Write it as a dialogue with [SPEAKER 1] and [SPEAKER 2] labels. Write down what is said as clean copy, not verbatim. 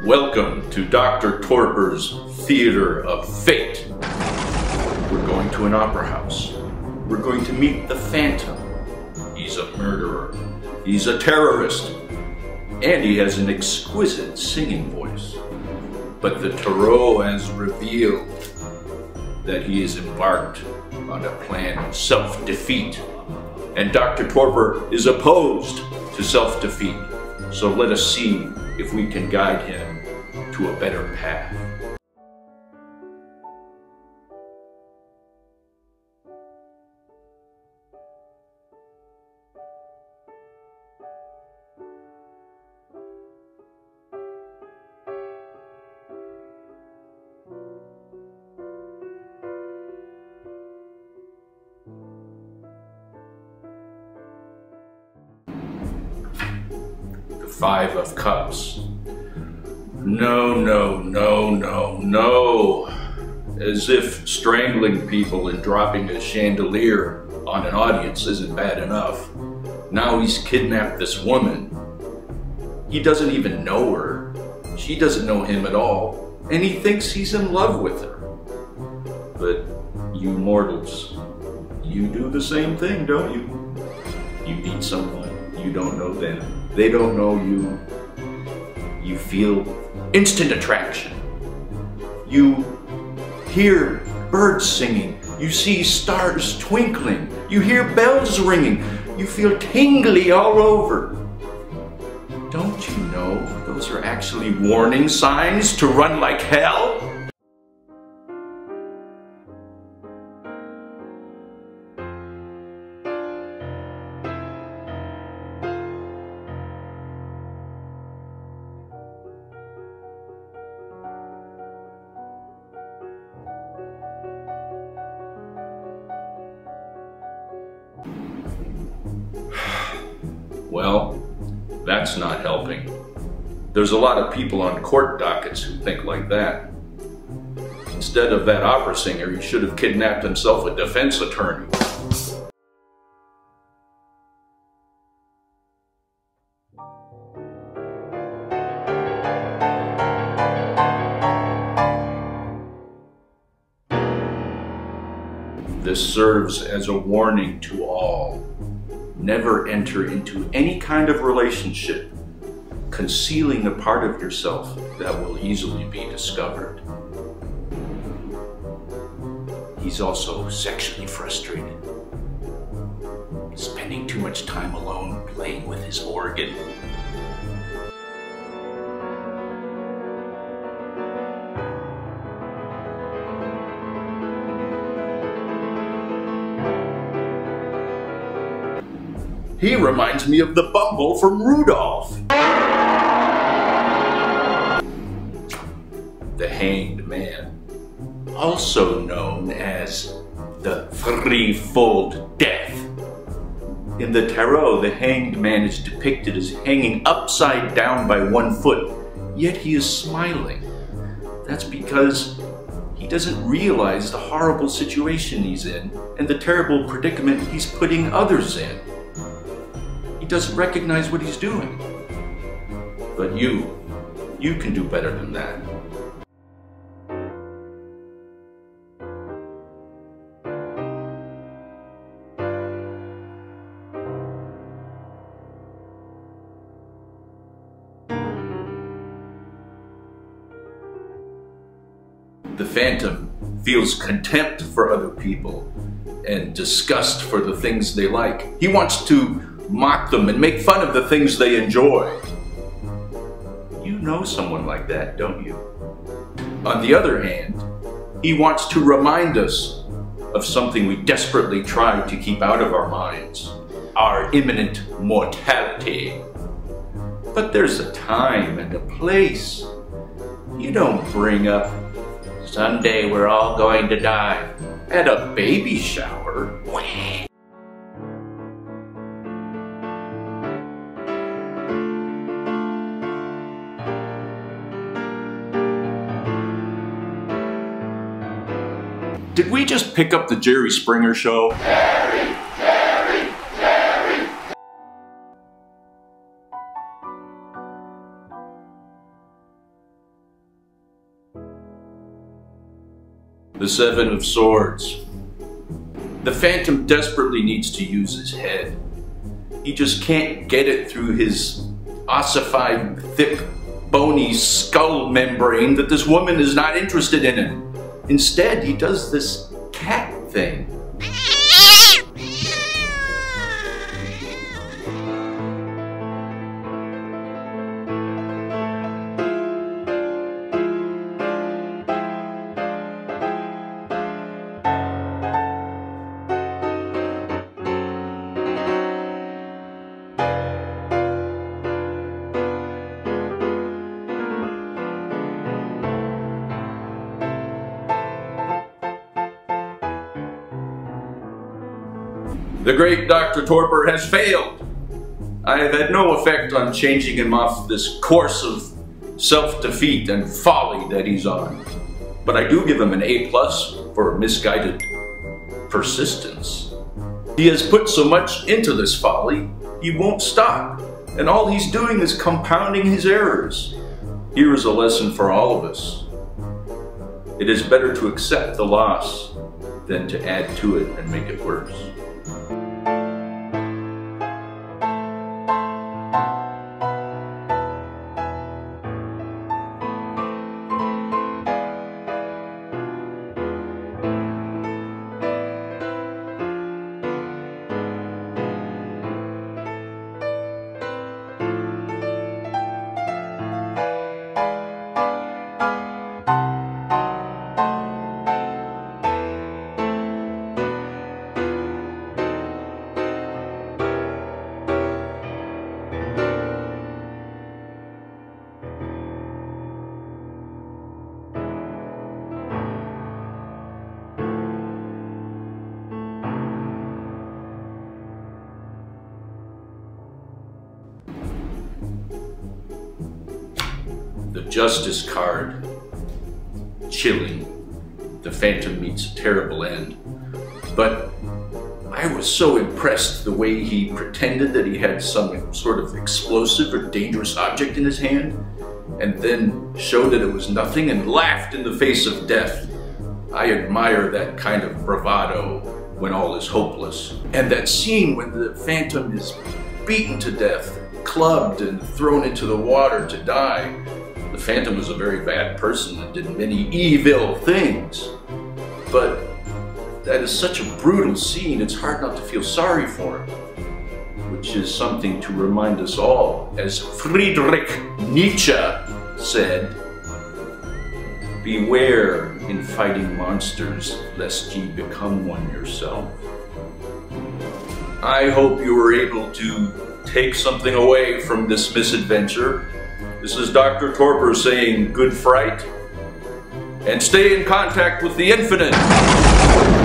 [SPEAKER 1] Welcome to Dr. Torpor's Theater of Fate. We're going to an opera house. We're going to meet the Phantom. He's a murderer. He's a terrorist. And he has an exquisite singing voice. But the tarot has revealed that he is embarked on a plan of self-defeat. And Dr. Torpor is opposed to self-defeat. So let us see if we can guide him to a better path. The Five of Cups. No, no, no, no, no. As if strangling people and dropping a chandelier on an audience isn't bad enough. Now he's kidnapped this woman. He doesn't even know her. She doesn't know him at all. And he thinks he's in love with her. But you mortals, you do the same thing, don't you? You meet someone, you don't know them. They don't know you. You feel instant attraction. You hear birds singing. You see stars twinkling. You hear bells ringing. You feel tingly all over. Don't you know those are actually warning signs to run like hell? Well, that's not helping. There's a lot of people on court dockets who think like that. Instead of that opera singer, he should have kidnapped himself a defense attorney. This serves as a warning to all. Never enter into any kind of relationship concealing a part of yourself that will easily be discovered. He's also sexually frustrated, spending too much time alone playing with his organ. He reminds me of the Bumble from Rudolph. The Hanged Man, also known as the Threefold Death. In the tarot, the Hanged Man is depicted as hanging upside down by one foot, yet he is smiling. That's because he doesn't realize the horrible situation he's in and the terrible predicament he's putting others in. He doesn't recognize what he's doing. But you can do better than that. The Phantom feels contempt for other people and disgust for the things they like. He wants to mock them and make fun of the things they enjoy. You know someone like that, don't you? On the other hand, he wants to remind us of something we desperately try to keep out of our minds, our imminent mortality. But there's a time and a place. You don't bring up, "Someday we're all going to die," at a baby shower. Did we just pick up the Jerry Springer show? Jerry! The Seven of Swords. The Phantom desperately needs to use his head. He just can't get it through his ossified, thick, bony skull membrane that this woman is not interested in him. Instead, he does this cat thing. The great Dr. Torpor has failed. I have had no effect on changing him off this course of self-defeat and folly that he's on. But I do give him an A+ for misguided persistence. He has put so much into this folly, he won't stop. And all he's doing is compounding his errors. Here is a lesson for all of us. It is better to accept the loss than to add to it and make it worse. The Justice card. Chilling. The Phantom meets a terrible end. But I was so impressed the way he pretended that he had some sort of explosive or dangerous object in his hand, and then showed that it was nothing and laughed in the face of death. I admire that kind of bravado when all is hopeless. And that scene when the Phantom is beaten to death, clubbed and thrown into the water to die. The Phantom was a very bad person and did many evil things. But that is such a brutal scene, it's hard not to feel sorry for him. Which is something to remind us all. As Friedrich Nietzsche said, beware in fighting monsters, lest ye become one yourself. I hope you were able to take something away from this misadventure. This is Dr. Torpor saying good fright, and stay in contact with the infinite.